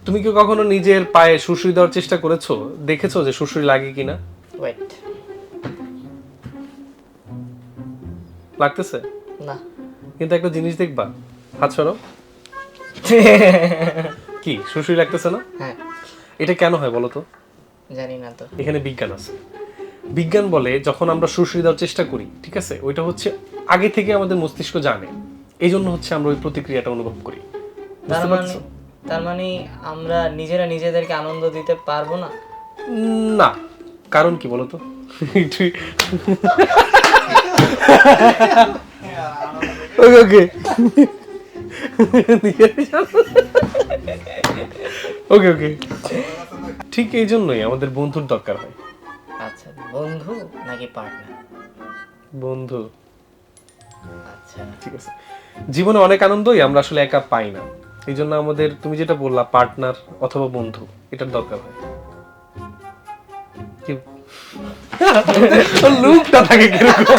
তুমি কি কখনো নিজের পায়ে সুড়সুড়ি দেওয়ার চেষ্টা করেছো, দেখেছো যে সুড়সুড়ি লাগে কিনা? ওয়েট, লাগতেছে না। কিন্তু একটা জিনিস দেখবা, হাত সরো। কি সুড়সুড়ি লাগতেছে না? হ্যাঁ, এটা কেন হয় বলো তো? জানি না তো। এখানে বিজ্ঞান আছে। বিজ্ঞান বলে যখন আমরা সুড়সুড়ি দেওয়ার চেষ্টা করি, ঠিক আছে, ওইটা হচ্ছে আগে থেকে আমাদের মস্তিষ্ক জানে, এই জন্য হচ্ছে আমরা ওই প্রতিক্রিয়াটা অনুভব করি। তার মানে আমরা নিজেরা নিজেদেরকে আনন্দ দিতে পারবো না? না, কারণ কি বলতো? ওকে ওকে ওকে ওকে, ঠিক এই জন্যই আমাদের বন্ধুর দরকার হয়। আচ্ছা, বন্ধু নাকি পার্টনার? বন্ধু। আচ্ছা, ঠিক আছে, জীবনে অনেক আনন্দই আমরা আসলে একা পাই না, এই জন্য আমাদের, তুমি যেটা বললা, পার্টনার অথবা বন্ধু, এটার দরকার হয়। কি লুকটা থাকে কিরকম?